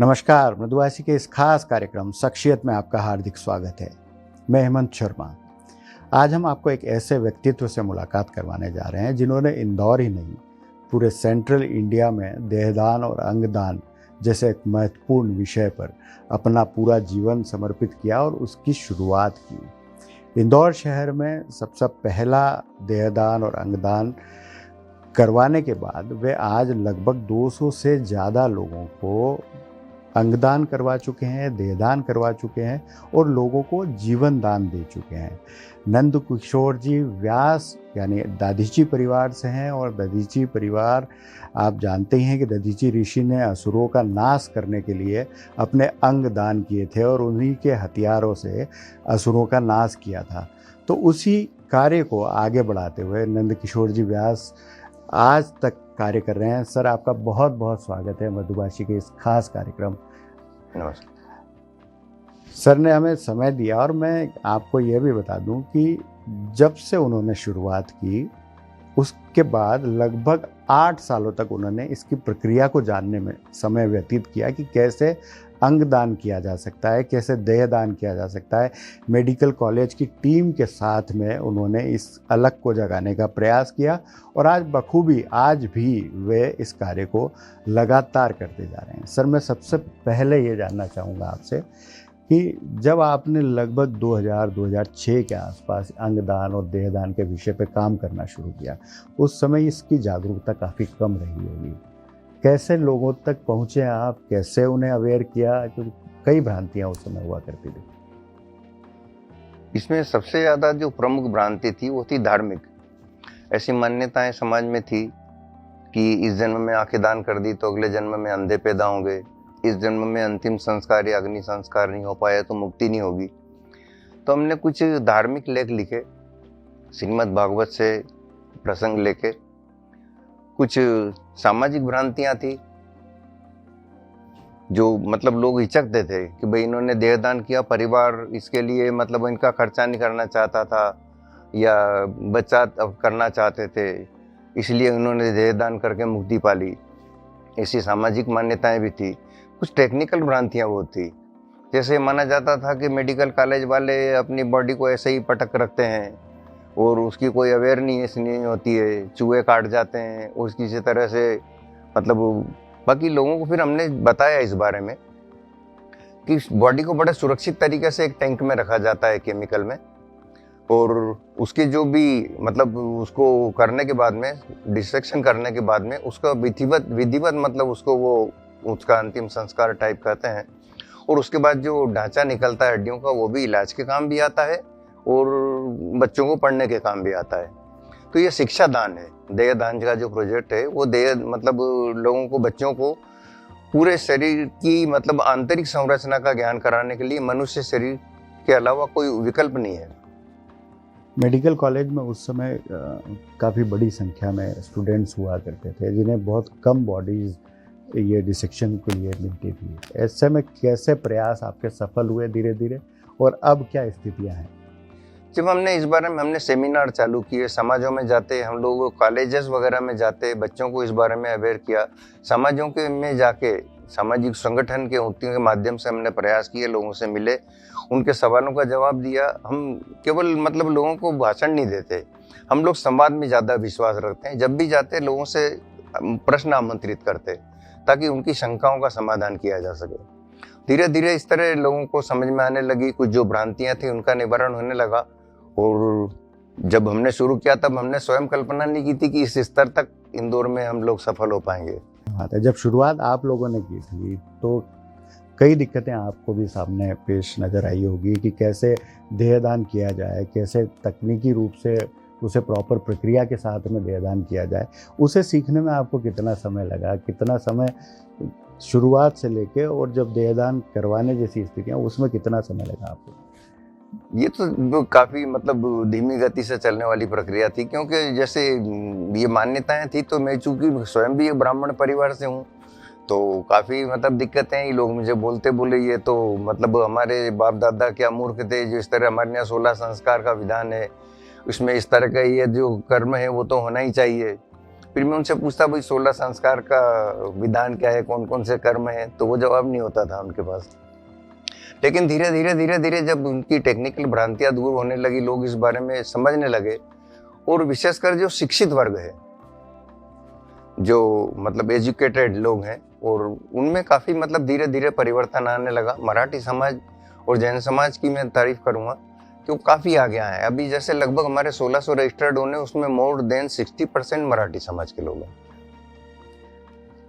नमस्कार। मृदुभाषी के इस खास कार्यक्रम शख्सियत में आपका हार्दिक स्वागत है। मैं हेमंत शर्मा। आज हम आपको एक ऐसे व्यक्तित्व से मुलाकात करवाने जा रहे हैं जिन्होंने इंदौर ही नहीं, पूरे सेंट्रल इंडिया में देहदान और अंगदान जैसे एक महत्वपूर्ण विषय पर अपना पूरा जीवन समर्पित किया और उसकी शुरुआत की। इंदौर शहर में सबसे पहला देहदान और अंगदान करवाने के बाद वे आज लगभग 200 से ज़्यादा लोगों को अंगदान करवा चुके हैं, देहदान करवा चुके हैं और लोगों को जीवन दान दे चुके हैं। नंद किशोर जी व्यास यानी दधीची परिवार से हैं और दधीची परिवार आप जानते ही हैं कि दधीची ऋषि ने असुरों का नाश करने के लिए अपने अंग दान किए थे और उन्हीं के हथियारों से असुरों का नाश किया था। तो उसी कार्य को आगे बढ़ाते हुए नंद किशोर जी व्यास आज तक कार्य कर रहे हैं। सर, आपका बहुत बहुत स्वागत है मृदुभाषी के इस खास कार्यक्रम। नमस्कार। सर ने हमें समय दिया और मैं आपको यह भी बता दूं कि जब से उन्होंने शुरुआत की उसके बाद लगभग 8 सालों तक उन्होंने इसकी प्रक्रिया को जानने में समय व्यतीत किया कि कैसे अंगदान किया जा सकता है, कैसे देहदान किया जा सकता है। मेडिकल कॉलेज की टीम के साथ में उन्होंने इस अलग को जगाने का प्रयास किया और आज बखूबी आज भी वे इस कार्य को लगातार करते जा रहे हैं। सर, मैं सबसे पहले ये जानना चाहूँगा आपसे कि जब आपने लगभग 2000-2006 के आसपास अंगदान और देहदान के विषय पे काम करना शुरू किया, उस समय इसकी जागरूकता काफ़ी कम रही होगी। कैसे लोगों तक पहुँचे आप, कैसे उन्हें अवेयर किया? क्योंकि कई भ्रांतियाँ उस समय हुआ करती थी। इसमें सबसे ज़्यादा जो प्रमुख भ्रांति थी वो थी धार्मिक। ऐसी मान्यताएं समाज में थी कि इस जन्म में आंखें दान कर दी तो अगले जन्म में अंधे पैदा होंगे, इस जन्म में अंतिम संस्कार या अग्नि संस्कार नहीं हो पाया तो मुक्ति नहीं होगी। तो हमने कुछ धार्मिक लेख लिखे, श्रीमद् भागवत से प्रसंग लेके। कुछ सामाजिक भ्रांतियां थी जो मतलब लोग हिचकते थे कि भाई इन्होंने देहदान किया, परिवार इसके लिए मतलब इनका खर्चा नहीं करना चाहता था या बच्चा करना चाहते थे, इसलिए उन्होंने देहदान करके मुक्ति पाली। ऐसी सामाजिक मान्यताएं भी थी। कुछ टेक्निकल भ्रांतियां वो थी, जैसे माना जाता था कि मेडिकल कॉलेज वाले अपनी बॉडी को ऐसे ही पटक रखते हैं और उसकी कोई अवेयरनेस नहीं होती है, चूहे काट जाते हैं और किसी तरह से मतलब बाकी लोगों को। फिर हमने बताया इस बारे में कि बॉडी को बड़े सुरक्षित तरीके से एक टैंक में रखा जाता है केमिकल में, और उसके जो भी मतलब उसको करने के बाद में, डिसेक्शन करने के बाद में उसका विधिवत मतलब उसको वो उसका अंतिम संस्कार टाइप कहते हैं। और उसके बाद जो ढांचा निकलता है हड्डियों का, वो भी इलाज के काम भी आता है और बच्चों को पढ़ने के काम भी आता है। तो ये शिक्षा दान है। देहदान का जो प्रोजेक्ट है वो देह मतलब लोगों को, बच्चों को पूरे शरीर की मतलब आंतरिक संरचना का ज्ञान कराने के लिए मनुष्य शरीर के अलावा कोई विकल्प नहीं है। मेडिकल कॉलेज में उस समय काफ़ी बड़ी संख्या में स्टूडेंट्स हुआ करते थे जिन्हें बहुत कम बॉडीज़ ये डिसेक्शन के लिए मिलती थी। ऐसे में कैसे प्रयास आपके सफल हुए धीरे धीरे और अब क्या स्थितियां हैं? जब हमने इस बारे में हमने सेमिनार चालू किए, समाजों में जाते, हम लोग कॉलेजेस वगैरह में जाते, बच्चों को इस बारे में अवेयर किया। समाजों के में जाके सामाजिक संगठन के उन्नतियों के माध्यम से हमने प्रयास किए, लोगों से मिले, उनके सवालों का जवाब दिया। हम केवल मतलब लोगों को भाषण नहीं देते, हम लोग संवाद में ज़्यादा विश्वास रखते हैं। जब भी जाते लोगों से प्रश्न आमंत्रित करते ताकि उनकी शंकाओं का समाधान किया जा सके। धीरे धीरे इस तरह लोगों को समझ में आने लगी, कुछ जो भ्रांतियां थी उनका निवारण होने लगा। और जब हमने शुरू किया तब हमने स्वयं कल्पना नहीं की थी कि इस स्तर तक इंदौर में हम लोग सफल हो पाएंगे। जब शुरुआत आप लोगों ने की थी तो कई दिक्कतें आपको भी सामने पेश नज़र आई होगी कि कैसे देहदान किया जाए, कैसे तकनीकी रूप से उसे प्रॉपर प्रक्रिया के साथ में देहदान किया जाए। उसे सीखने में आपको कितना समय लगा, कितना समय शुरुआत से लेके और जब देहदान करवाने जैसी स्थितियाँ, उसमें कितना समय लगा आपको? ये तो काफ़ी मतलब धीमी गति से चलने वाली प्रक्रिया थी, क्योंकि जैसे ये मान्यताएं थी तो मैं चूंकि स्वयं भी एक ब्राह्मण परिवार से हूँ तो काफ़ी मतलब दिक्कतें हैं। लोग मुझे बोले ये तो मतलब हमारे बाप दादा क्या मूर्ख थे, जो इस तरह हमारे यहाँ 16 संस्कार का विधान है, उसमें इस तरह का ये जो कर्म है वो तो होना ही चाहिए। फिर मैं उनसे पूछता भाई 16 संस्कार का विधान क्या है, कौन कौन से कर्म है, तो वो जवाब नहीं होता था उनके पास। लेकिन धीरे धीरे जब उनकी टेक्निकल भ्रांतियां दूर होने लगी, लोग इस बारे में समझने लगे, और विशेषकर जो शिक्षित वर्ग है, जो मतलब एजुकेटेड लोग हैं, और उनमें काफ़ी मतलब धीरे धीरे परिवर्तन आने लगा। मराठी समाज और जैन समाज की मैं तारीफ करूँगा कि वो काफ़ी आगे आए हैं। अभी जैसे लगभग हमारे 1600 रजिस्टर्ड होने, उसमें मोर देन 60% मराठी समाज के लोग हैं।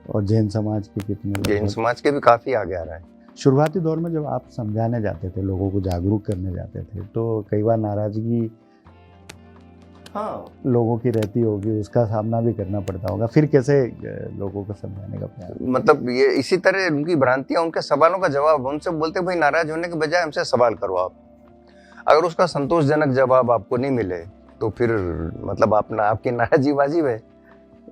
और जैन समाज के कितने? जैन समाज के भी काफ़ी आगे आ रहे हैं। शुरुआती दौर में जब आप समझाने जाते थे, लोगों को जागरूक करने जाते थे, तो कई बार नाराजगी लोगों की रहती होगी, उसका सामना भी करना पड़ता होगा। फिर कैसे लोगों को समझाने का प्रयास? मतलब ये इसी तरह उनकी भ्रांतियां, उनके सवालों का जवाब, उनसे बोलते भाई नाराज होने के बजाय हमसे सवाल करो आप। अगर उसका संतोषजनक जवाब आपको नहीं मिले तो फिर मतलब आपकी नाराजगी वाजिब है।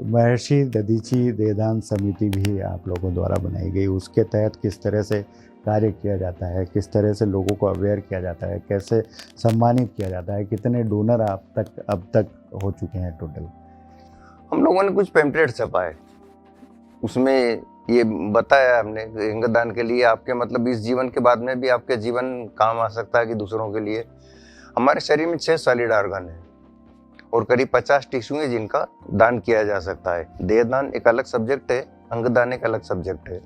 महर्षि दधीची देहदान समिति भी आप लोगों द्वारा बनाई गई, उसके तहत किस तरह से कार्य किया जाता है, किस तरह से लोगों को अवेयर किया जाता है, कैसे सम्मानित किया जाता है, कितने डोनर अब तक हो चुके हैं टोटल? हम लोगों ने कुछ पैम्पलेट छपाए, उसमें ये बताया हमने अंगदान के लिए आपके मतलब इस जीवन के बाद में भी आपके जीवन काम आ सकता है कि दूसरों के लिए। हमारे शरीर में 6 सॉलिड ऑर्गन है और करीब 50 टिश्यू है जिनका दान किया जा सकता है। देहदान एक अलग सब्जेक्ट है, अंगदान एक अलग सब्जेक्ट है।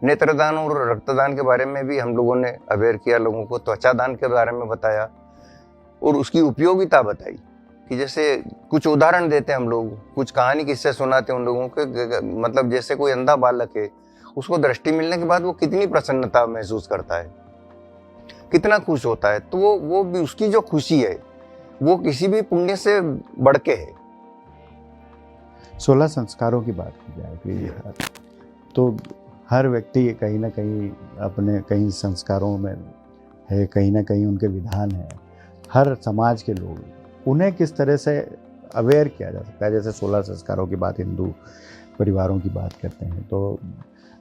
नेत्रदान और रक्तदान के बारे में भी हम लोगों ने अवेयर किया लोगों को, त्वचा दान के बारे में बताया और उसकी उपयोगिता बताई कि जैसे कुछ उदाहरण देते हैं हम लोग, कुछ कहानी किस्से सुनाते हैं उन लोगों के, मतलब जैसे कोई अंधा बालक है, उसको दृष्टि मिलने के बाद वो कितनी प्रसन्नता महसूस करता है, कितना खुश होता है, तो वो भी उसकी जो खुशी है वो किसी भी पुण्य से बढ़ के है। 16 संस्कारों की बात की जाए कि तो हर व्यक्ति कहीं ना कहीं अपने कई संस्कारों में है, कहीं ना कहीं उनके विधान है। हर समाज के लोग उन्हें किस तरह से अवेयर किया जा सकता है? जैसे 16 संस्कारों की बात हिंदू परिवारों की बात करते हैं तो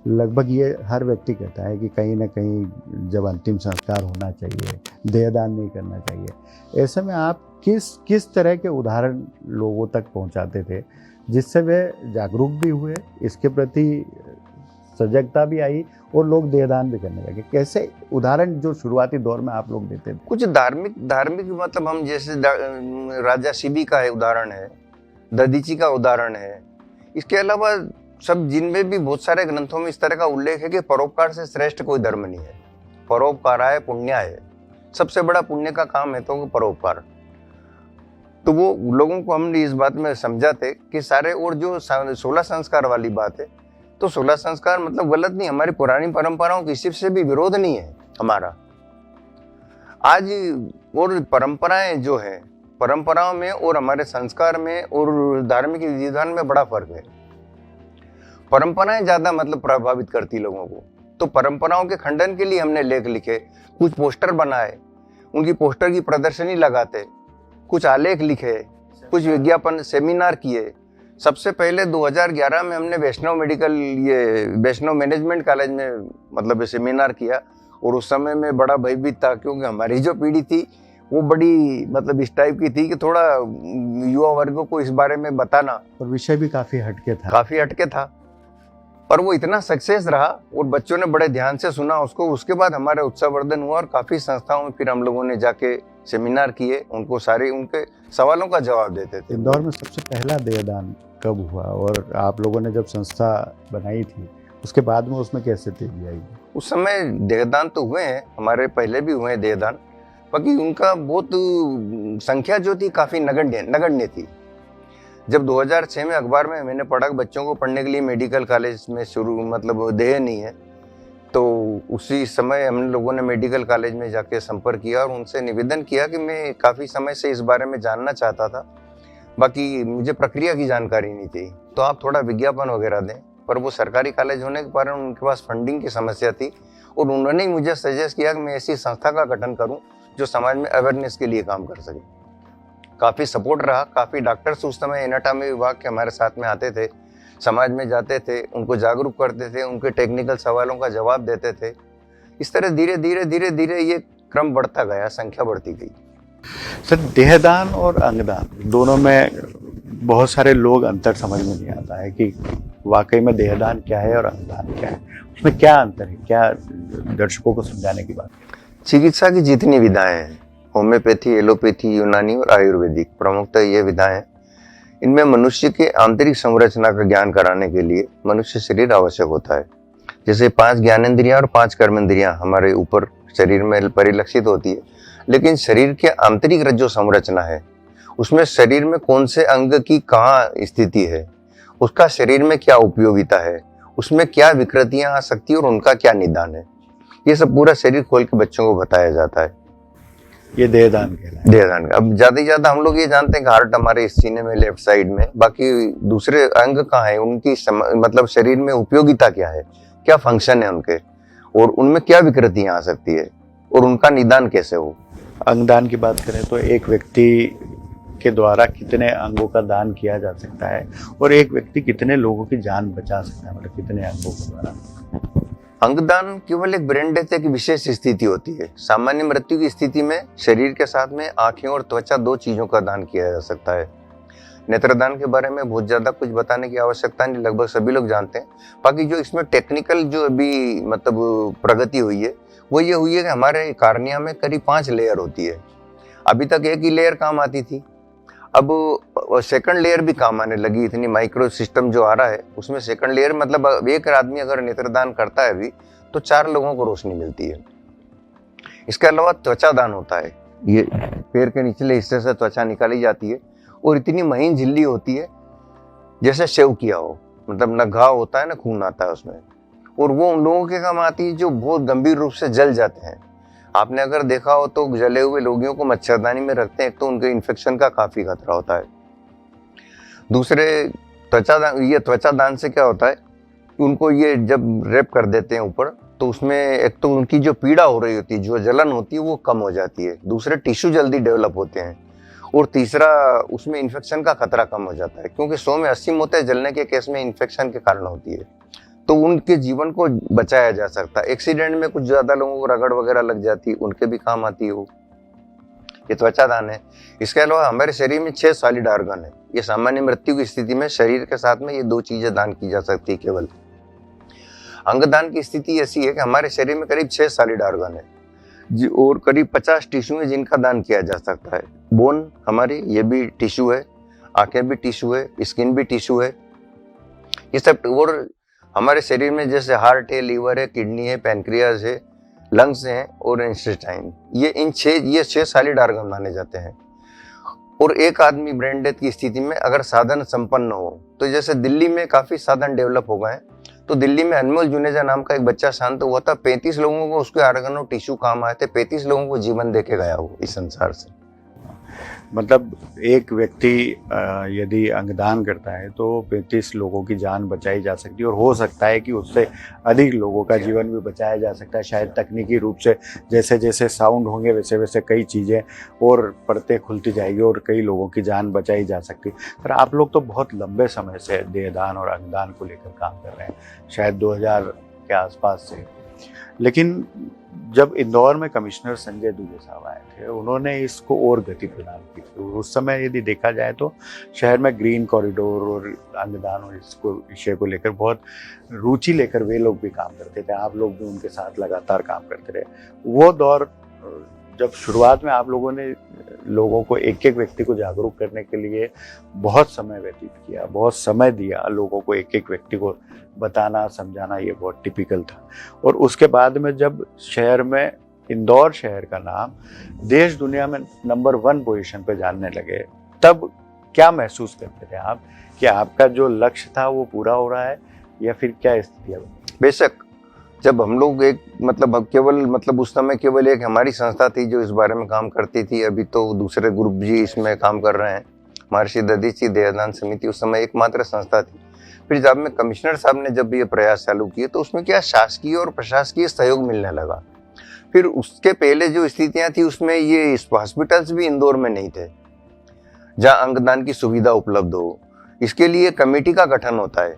लगभग ये हर व्यक्ति कहता है कि कहीं ना कहीं जब अंतिम संस्कार होना चाहिए, देहदान नहीं करना चाहिए। ऐसे में आप किस तरह के उदाहरण लोगों तक पहुंचाते थे जिससे वे जागरूक भी हुए, इसके प्रति सजगता भी आई और लोग देहदान भी करने लगे? कैसे उदाहरण जो शुरुआती दौर में आप लोग देते थे? कुछ धार्मिक मतलब हम जैसे राजा शिबी का है उदाहरण है, दधीची का उदाहरण है। इसके अलावा सब जिनमें भी बहुत सारे ग्रंथों में इस तरह का उल्लेख है कि परोपकार से श्रेष्ठ कोई धर्म नहीं है। परोपकार है, पुण्य है, सबसे बड़ा पुण्य का काम है तो परोपकार। तो वो लोगों को हमने इस बात में समझाते कि सारे, और जो 16 संस्कार वाली बात है, तो 16 संस्कार मतलब गलत नहीं, हमारी पुरानी परंपराओं किसी से भी विरोध नहीं है हमारा। आज और परंपराएं जो है, परंपराओं में और हमारे संस्कार में और धार्मिक विधान में बड़ा फर्क है। परंपराएं ज्यादा मतलब प्रभावित करती लोगों को, तो परंपराओं के खंडन के लिए हमने लेख लिखे, कुछ पोस्टर बनाए, उनकी पोस्टर की प्रदर्शनी लगाते, कुछ आलेख लिखे, कुछ विज्ञापन सेमिनार किए। सबसे पहले 2011 में हमने वैष्णव मैनेजमेंट कॉलेज में मतलब सेमिनार किया, और उस समय में बड़ा भयभीत था क्योंकि हमारी जो पीढ़ी थी वो बड़ी मतलब इस टाइप की थी कि थोड़ा युवा वर्ग को इस बारे में बताना, और विषय भी काफी हटके था, पर वो इतना सक्सेस रहा और बच्चों ने बड़े ध्यान से सुना उसको। उसके बाद हमारा उत्साहवर्धन हुआ और काफी संस्थाओं में फिर हम लोगों ने जाके सेमिनार किए, उनको सारे उनके सवालों का जवाब देते थे। इंदौर में सबसे पहला देहदान कब हुआ और आप लोगों ने जब संस्था बनाई थी उसके बाद में उसमें कैसे तेजी आई? उस समय देहदान तो हुए हैं, हमारे पहले भी हुए हैं देहदान, बाकी उनका बहुत संख्या जो थी काफी नगण्य थी। जब 2006 में अखबार में मैंने पढ़ा कि बच्चों को पढ़ने के लिए मेडिकल कॉलेज में शुरू मतलब देह नहीं है, तो उसी समय हम लोगों ने मेडिकल कॉलेज में जाके संपर्क किया और उनसे निवेदन किया कि मैं काफ़ी समय से इस बारे में जानना चाहता था, बाकी मुझे प्रक्रिया की जानकारी नहीं थी, तो आप थोड़ा विज्ञापन वगैरह दें। पर वो सरकारी कॉलेज होने के कारण उनके पास फंडिंग की समस्या थी और उन्होंने ही मुझे सजेस्ट किया कि मैं ऐसी संस्था का गठन करूं जो समाज में अवेयरनेस के लिए काम कर सके। काफ़ी सपोर्ट रहा, काफ़ी डॉक्टर्स उस समय एनाटॉमी विभाग के हमारे साथ में आते थे, समाज में जाते थे, उनको जागरूक करते थे, उनके टेक्निकल सवालों का जवाब देते थे। इस तरह धीरे धीरे ये क्रम बढ़ता गया, संख्या बढ़ती गई। सर, देहदान और अंगदान दोनों में बहुत सारे लोग अंतर समझ में नहीं आता है कि वाकई में देहदान क्या है और अंगदान क्या है, उसमें क्या अंतर है, क्या दर्शकों को समझाने की बात है। चिकित्सा की जितनी विधाएं हैं, होम्योपैथी, एलोपैथी, यूनानी और आयुर्वेदिक, प्रमुखतः ये विधाएं हैं। इनमें मनुष्य के आंतरिक संरचना का ज्ञान कराने के लिए मनुष्य शरीर आवश्यक होता है। जैसे 5 ज्ञानेंद्रियां और 5 कर्मेंद्रियां हमारे ऊपर शरीर में परिलक्षित होती है, लेकिन शरीर के आंतरिक जो संरचना है उसमें शरीर में कौन से अंग की कहाँ स्थिति है, उसका शरीर में क्या उपयोगिता है, उसमें क्या विकृतियां आ सकती है और उनका क्या निदान है, ये सब पूरा शरीर खोल के बच्चों को बताया जाता है। ये देहदान कहलाता है। देहदान अब ज्यादा से ज्यादा हम लोग ये जानते हैं कि हार्ट हमारे इस सीने में लेफ्ट साइड में, बाकी दूसरे अंग कहाँ है, उनकी मतलब शरीर में उपयोगिता क्या है, क्या फंक्शन है उनके, और उनमें क्या विकृतियां आ सकती है और उनका निदान कैसे हो। अंगदान की बात करें तो एक व्यक्ति के द्वारा कितने अंगों का दान किया जा सकता है और एक व्यक्ति कितने लोगों की जान बचा सकता है, मतलब कितने अंगों के द्वारा। अंगदान केवल एक ब्रेन डेथ की विशेष स्थिति होती है। सामान्य मृत्यु की स्थिति में शरीर के साथ में आंखें और त्वचा 2 चीजों का दान किया जा सकता है। नेत्रदान के बारे में बहुत ज्यादा कुछ बताने की आवश्यकता नहीं, लगभग सभी लोग जानते हैं। बाकी जो इसमें टेक्निकल जो अभी मतलब प्रगति हुई है वो ये हुई है कि हमारे कार्निया में करीब 5 लेयर होती है। अभी तक एक ही लेयर काम आती थी, अब सेकंड लेयर भी काम आने लगी। इतनी माइक्रो सिस्टम जो आ रहा है उसमें सेकंड लेयर, मतलब एक आदमी अगर नेत्रदान करता है अभी तो 4 लोगों को रोशनी मिलती है। इसके अलावा त्वचा दान होता है। ये पैर के निचले हिस्से से त्वचा निकाली जाती है और इतनी महीन झिल्ली होती है जैसे शेव किया हो, मतलब न घाव होता है न खून आता है उसमें, और वो उन लोगों के काम आती है जो बहुत गंभीर रूप से जल जाते हैं। आपने अगर देखा हो तो जले हुए लोगों को मच्छरदानी में रखते हैं, तो उनके इन्फेक्शन का काफी खतरा होता है। दूसरे त्वचा दान से क्या होता है, उनको ये जब रैप कर देते हैं ऊपर, तो उसमें एक तो उनकी जो पीड़ा हो रही होती है, जो जलन होती है वो कम हो जाती है। दूसरे टिश्यू जल्दी डेवलप होते हैं, और तीसरा उसमें इन्फेक्शन का खतरा कम हो जाता है, क्योंकि 100 में 80 मौतें जलने के केस में इन्फेक्शन के कारण होती है। तो उनके जीवन को बचाया जा सकता है। एक्सीडेंट में कुछ ज्यादा लोगों को रगड़ वगैरह लग जाती है, उनके भी काम आती है वो। ये त्वचा दान है। इसके अलावा हमारे शरीर में 6 सॉलिड ऑर्गन है। ये सामान्य मृत्यु की स्थिति में शरीर के साथ में ये 2 चीजें दान की जा सकती है केवल। अंगदान की स्थिति ऐसी है कि हमारे शरीर में करीब 6 सॉलिड ऑर्गन है और करीब 50 टिश्यू है जिनका दान किया जा सकता है। बोन हमारी, ये भी टिश्यू है, आंखें भी टिश्यू है, स्किन भी टिश्यू है, ये सब। और हमारे शरीर में जैसे हार्ट है, लीवर है, किडनी है, पैनक्रियाज है, लंग्स हैं और इंटेस्टाइन, ये 6 सॉलिड ऑर्गन माने जाते हैं। और एक आदमी ब्रेन डेथ की स्थिति में अगर साधन संपन्न हो, तो जैसे दिल्ली में काफी साधन डेवलप हो गए हैं, तो दिल्ली में अनमोल जुनेजा नाम का एक बच्चा शांत हुआ था। 35 लोगों को उसके ऑर्गन और टिश्यू काम आए थे, 35 लोगों को जीवन देके गया वो इस संसार से। मतलब एक व्यक्ति यदि अंगदान करता है तो 35 लोगों की जान बचाई जा सकती है और हो सकता है कि उससे अधिक लोगों का जीवन भी बचाया जा सकता है। शायद तकनीकी रूप से जैसे जैसे साउंड होंगे वैसे वैसे कई चीज़ें और परतें खुलती जाएगी और कई लोगों की जान बचाई जा सकती है। पर आप लोग तो बहुत लंबे समय से देहदान और अंगदान को लेकर काम कर रहे हैं, शायद 2000 के आसपास से। लेकिन जब इंदौर में कमिश्नर संजय दुबे साहब आए थे, उन्होंने इसको और गति प्रदान की थी। उस समय यदि देखा जाए तो शहर में ग्रीन कॉरिडोर और अंगदान और इसको विषय को लेकर बहुत रुचि लेकर वे लोग भी काम करते थे, आप लोग भी उनके साथ लगातार काम करते रहे। वो दौर जब शुरुआत में आप लोगों ने लोगों को एक एक व्यक्ति को जागरूक करने के लिए बहुत समय व्यतीत किया, बहुत समय दिया लोगों को एक एक व्यक्ति को बताना समझाना, ये बहुत टिपिकल था। और उसके बाद में जब शहर में इंदौर शहर का नाम देश दुनिया में नंबर 1 पोजीशन पे जानने लगे, तब क्या महसूस करते थे आप कि आपका जो लक्ष्य था वो पूरा हो रहा है या फिर क्या स्थिति है? बेशक जब हम लोग एक केवल उस समय केवल एक हमारी संस्था थी जो इस बारे में काम करती थी, अभी तो दूसरे ग्रुप भी इसमें काम कर रहे हैं। महर्षि दधीची देहदान समिति उस समय एकमात्र संस्था थी। फिर जब में कमिश्नर साहब ने जब ये प्रयास चालू किए तो उसमें क्या शासकीय और प्रशासकीय सहयोग मिलने लगा। फिर उसके पहले जो स्थितियां थी उसमें ये हॉस्पिटल्स भी इंदौर में नहीं थे जहाँ अंगदान की सुविधा उपलब्ध हो। इसके लिए कमेटी का गठन होता है,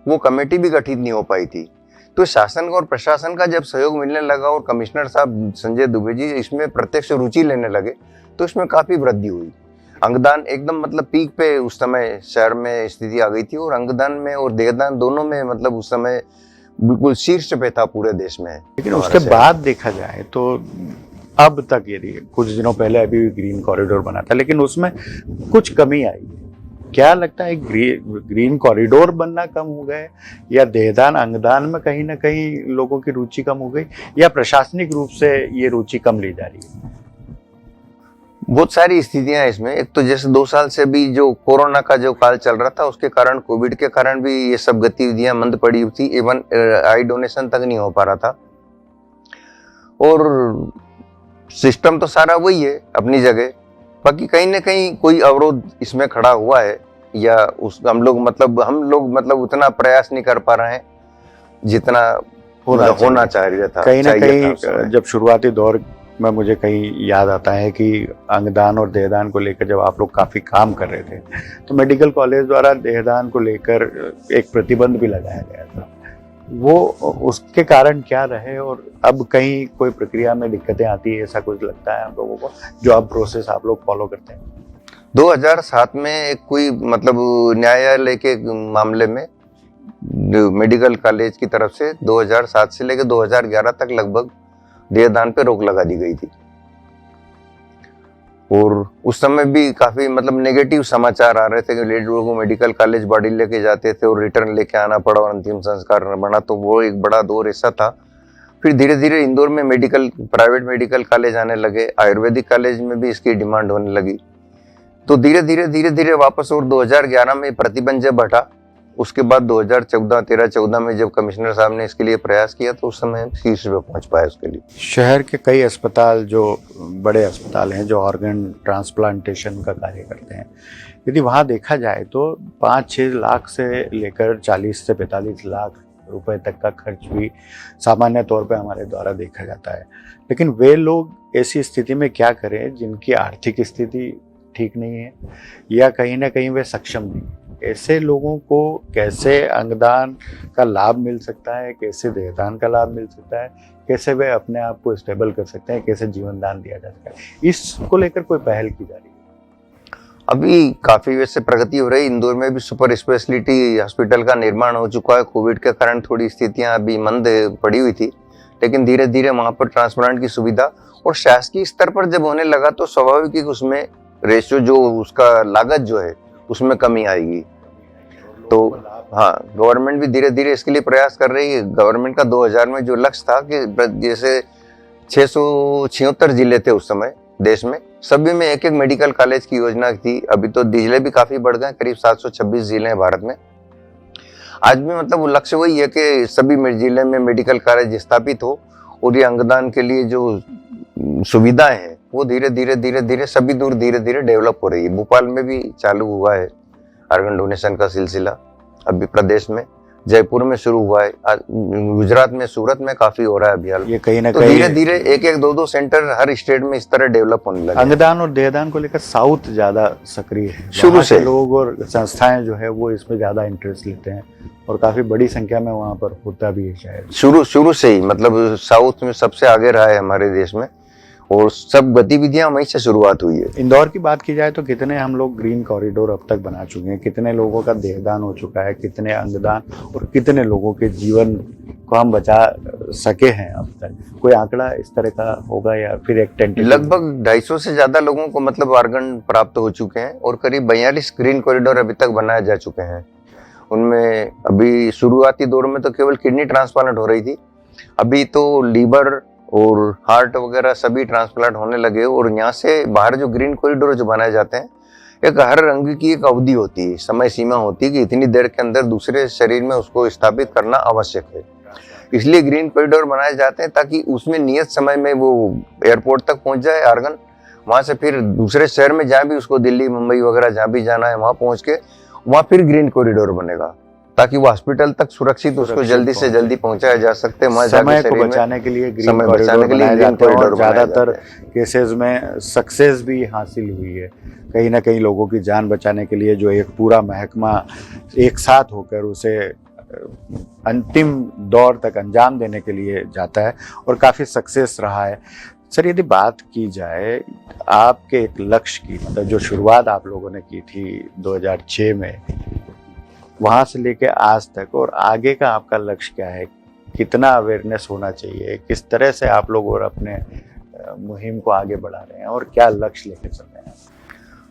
वो कमेटी भी गठित नहीं हो पाई थी। तो शासन और प्रशासन का जब सहयोग मिलने लगा और कमिश्नर साहब संजय दुबे जी इसमें प्रत्यक्ष रुचि लेने लगे तो इसमें काफी वृद्धि हुई। अंगदान एकदम मतलब पीक पे उस समय शहर में स्थिति आ गई थी, और अंगदान में और देहदान दोनों में मतलब उस समय बिल्कुल शीर्ष पे था पूरे देश में। लेकिन उसके बाद देखा जाए तो अब तक, यदि कुछ दिनों पहले अभी भी ग्रीन कॉरिडोर बना था, लेकिन उसमें कुछ कमी आई है। क्या लगता है, ग्रीन कॉरिडोर बनना कम हो गए, या देहदान अंगदान में कहीं ना कहीं लोगों की रुचि कम हो गई, या प्रशासनिक रूप से ये रुचि कम ली जा रही है? बहुत सारी स्थितियां हैं इसमें। एक तो जैसे 2 साल से भी जो कोरोना का जो काल चल रहा था, उसके कारण, कोविड के कारण भी ये सब गतिविधियां मंद पड़ी हुई थी। इवन आई डोनेशन तक नहीं हो पा रहा था, और सिस्टम तो सारा वही है अपनी जगह, बाकी कहीं ना कहीं कोई अवरोध इसमें खड़ा हुआ है, या हम लोग मतलब उतना प्रयास नहीं कर पा रहे हैं जितना होना चाहिए था। कहीं ना कहीं जब शुरुआती दौर में मुझे कहीं याद आता है कि अंगदान और देहदान को लेकर जब आप लोग काफ़ी काम कर रहे थे, तो मेडिकल कॉलेज द्वारा देहदान को लेकर एक प्रतिबंध भी लगाया गया था। वो उसके कारण क्या रहे, और अब कहीं कोई प्रक्रिया में दिक्कतें आती है, ऐसा कुछ लगता है आप लोगों को, जो अब प्रोसेस आप लोग फॉलो करते हैं? 2007 में एक कोई मतलब न्यायालय के मामले में मेडिकल कॉलेज की तरफ से 2007 से लेकर 2011 तक लगभग देहदान पे रोक लगा दी गई थी, और उस समय भी काफी मतलब नेगेटिव समाचार आ रहे थे कि लोगों को मेडिकल कॉलेज बॉडी लेके जाते थे और रिटर्न लेके आना पड़ा और अंतिम संस्कार बना, तो वो एक बड़ा दौर ऐसा था। फिर धीरे धीरे इंदौर में प्राइवेट मेडिकल कॉलेज आने लगे, आयुर्वेदिक कॉलेज में भी इसकी डिमांड होने लगी, तो धीरे धीरे वापस, और 2011 में प्रतिबंध जब हटा, उसके बाद 2014 में जब कमिश्नर साहब ने इसके लिए प्रयास किया, तो उस समय शीर्ष पे पहुंच पाया उसके लिए। शहर के कई अस्पताल, जो बड़े अस्पताल हैं, जो ऑर्गन ट्रांसप्लांटेशन का कार्य करते हैं, यदि वहाँ देखा जाए तो 5-6 लाख से लेकर 40 से 45 लाख रुपए तक का खर्च भी सामान्य तौर पे हमारे द्वारा देखा जाता है। लेकिन वे लोग ऐसी स्थिति में क्या करें जिनकी आर्थिक स्थिति ठीक नहीं है, या कहीं ना कहीं वे सक्षम नहीं। ऐसे लोगों को कैसे अंगदान का लाभ मिल सकता है, कैसे देहदान का लाभ मिल सकता है, कैसे वे अपने आप को स्टेबल कर सकते हैं, कैसे जीवन दान दिया जा सकता है, इसको लेकर कोई पहल की जा रही है? अभी काफी वैसे प्रगति हो रही। इंदौर में भी सुपर स्पेशलिटी हॉस्पिटल का निर्माण हो चुका है। कोविड के कारण थोड़ी स्थितियां अभी मंद पड़ी हुई थी, लेकिन धीरे धीरे वहां पर ट्रांसप्लांट की सुविधा और शासकीय स्तर पर जब होने लगा, तो स्वाभाविक ही उसमें रेशियो जो उसका लागत जो है उसमें कमी आएगी। तो हाँ, गवर्नमेंट भी धीरे धीरे इसके लिए प्रयास कर रही है। गवर्नमेंट का 2000 में जो लक्ष्य था कि जैसे 676 जिले थे उस समय देश में, सभी में एक एक मेडिकल कॉलेज की योजना थी। अभी तो जिले भी काफी बढ़ गए, करीब 726 जिले हैं भारत में। आज भी मतलब वो लक्ष्य वही है कि सभी जिले में मेडिकल कॉलेज स्थापित हो, और ये अंगदान के लिए जो सुविधाएं हैं वो धीरे धीरे सभी दूर धीरे धीरे डेवलप हो रही है। भोपाल में भी चालू हुआ है ऑर्गन डोनेशन का सिलसिला, अभी प्रदेश में जयपुर में शुरू हुआ है, गुजरात में सूरत में काफी हो रहा है अभियान। ये कहीं ना तो कहीं धीरे धीरे एक 2 सेंटर हर स्टेट में इस तरह डेवलप होने लगे। अंगदान और देहदान को लेकर साउथ ज्यादा सक्रिय है, शुरू से लोग और संस्थाएं जो है वो इसमें ज्यादा इंटरेस्ट लेते हैं, और काफी बड़ी संख्या में वहाँ पर होता भी है शायद। शुरू से ही मतलब साउथ में सबसे आगे रहा है हमारे देश में, और सब गतिविधियां वहीं से शुरुआत हुई है। इंदौर की बात की जाए तो कितने हम लोग ग्रीन कॉरिडोर अब तक बना चुके हैं, कितने लोगों का देहदान हो चुका है, कितने अंगदान, और कितने लोगों के जीवन को हम बचा सके हैं अब तक? कोई आंकड़ा इस तरह का होगा, या फिर एक टेंटेटिव? लगभग 250 से ज्यादा लोगों को मतलब ऑर्गन प्राप्त हो चुके हैं, और करीब 42 ग्रीन कॉरिडोर अभी तक बनाए जा चुके हैं। उनमें अभी शुरुआती दौर में तो केवल किडनी ट्रांसप्लांट हो रही थी, अभी तो लीवर और हार्ट वगैरह सभी ट्रांसप्लांट होने लगे। और यहाँ से बाहर जो ग्रीन कॉरिडोर जो बनाए जाते हैं, एक हर अंग की एक अवधि होती है, समय सीमा होती है कि इतनी देर के अंदर दूसरे शरीर में उसको स्थापित करना आवश्यक है। इसलिए ग्रीन कॉरिडोर बनाए जाते हैं ताकि उसमें नियत समय में वो एयरपोर्ट तक पहुंच जाए ऑर्गन, वहां से फिर दूसरे शहर में जहाँ भी उसको दिल्ली मुंबई वगैरह जहाँ भी जाना है वहां पहुंच के वहां फिर ग्रीन कॉरिडोर बनेगा, ताकि वो हॉस्पिटल तक सुरक्षित उसको जल्दी से जल्दी पहुंचाया जा सकते हैं। समय को बचाने के लिए ग्रीन कॉरिडोर बनाए जाते हैं, और ज्यादातर केसेस में सक्सेस भी हासिल हुई है। कहीं ना कहीं लोगों की जान बचाने के लिए जो एक पूरा महकमा एक साथ होकर उसे अंतिम दौर तक अंजाम देने के लिए जाता है, और काफ़ी सक्सेस रहा है। सर यदि बात की जाए आपके एक लक्ष्य की, मतलब जो शुरुआत आप लोगों ने की थी 2006 में, वहां से लेके आज तक, और आगे का आपका लक्ष्य क्या है? कितना अवेयरनेस होना चाहिए? किस तरह से आप लोग और अपने मुहिम को आगे बढ़ा रहे हैं और क्या लक्ष्य लेके चल रहे हैं?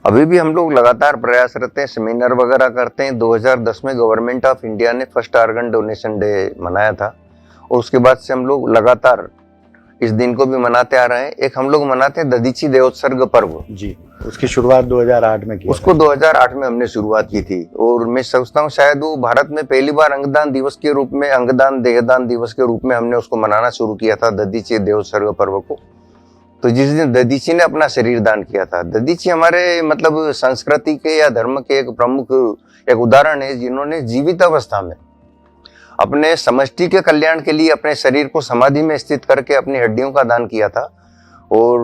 अभी भी हम लोग लगातार प्रयासरत हैं, सेमिनार वगैरह करते हैं। 2010 में गवर्नमेंट ऑफ इंडिया ने फर्स्ट आर्गन डोनेशन डे मनाया था और उसके बाद से हम लोग लगातार इस दिन को भी मनाते आ रहे हैं। एक हम लोग मनाते हैं दधीची देवोत्सर्ग पर्व जी, उसकी शुरुआत 2008 में की। उसको 2008 में हमने शुरुआत की थी और मैं सोचता हूँ शायद वो भारत में पहली बार अंगदान दिवस के रूप में, अंगदान देहदान दिवस के रूप में हमने उसको मनाना शुरू किया था, दधीची देवोत्सर्ग पर्व को। तो जिस दिन दधीची ने अपना शरीर दान किया था, दधीची हमारे मतलब संस्कृति के या धर्म के एक प्रमुख एक उदाहरण है, जिन्होंने जीवित अवस्था में अपने समष्टि के कल्याण के लिए अपने शरीर को समाधि में स्थित करके अपनी हड्डियों का दान किया था। और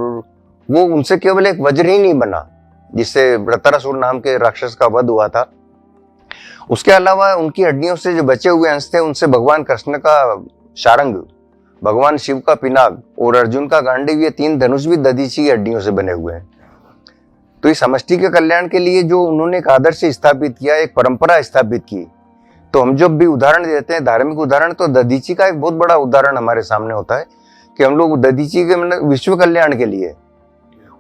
वो उनसे केवल एक वज्र ही नहीं बना जिससे वृत्रासुर नाम के राक्षस का वध हुआ था, उसके अलावा उनकी हड्डियों से जो बचे हुए अंश थे उनसे भगवान कृष्ण का शारंग, भगवान शिव का पिनाक और अर्जुन का गांडीव, ये 3 धनुष भी दधीची की हड्डियों से बने हुए हैं। तो इस समष्टि के कल्याण के लिए जो उन्होंने एक आदर्श स्थापित किया, एक परंपरा स्थापित की, तो हम जब भी उदाहरण देते हैं धार्मिक उदाहरण, तो दधीची का एक बहुत बड़ा उदाहरण हमारे सामने होता है कि हम लोग दधीची के मतलब विश्व कल्याण के लिए,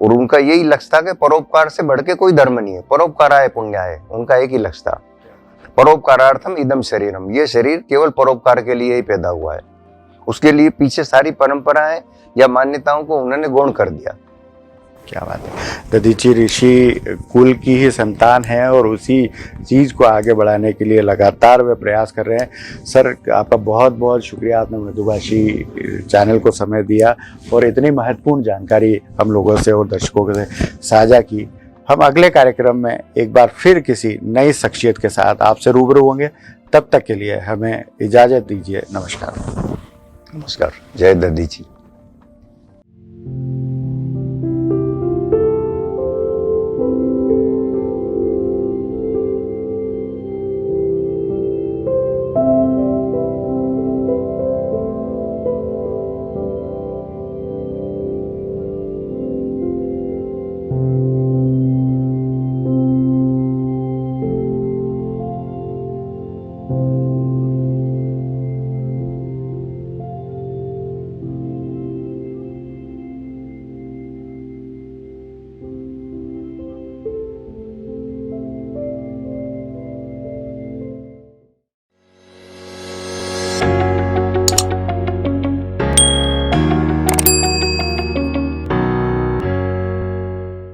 और उनका यही लक्ष्य था कि परोपकार से बढ़ के कोई धर्म नहीं है, परोपकाराय पुण्याय, उनका एक ही लक्ष्य था, परोपकारार्थम इदम शरीरम, ये शरीर केवल परोपकार के लिए ही पैदा हुआ है। उसके लिए पीछे सारी परंपराएं या मान्यताओं को उन्होंने गौण कर दिया। क्या बात है। दधीची ऋषि कुल की ही संतान है और उसी चीज़ को आगे बढ़ाने के लिए लगातार वे प्रयास कर रहे हैं। सर आपका बहुत बहुत शुक्रिया, आपने मृदुभाषी चैनल को समय दिया और इतनी महत्वपूर्ण जानकारी हम लोगों से और दर्शकों से साझा की। हम अगले कार्यक्रम में एक बार फिर किसी नई शख्सियत के साथ आपसे रूबरू होंगे। तब तक के लिए हमें इजाज़त दीजिए। नमस्कार। नमस्कार। जय दधीची। Thank you.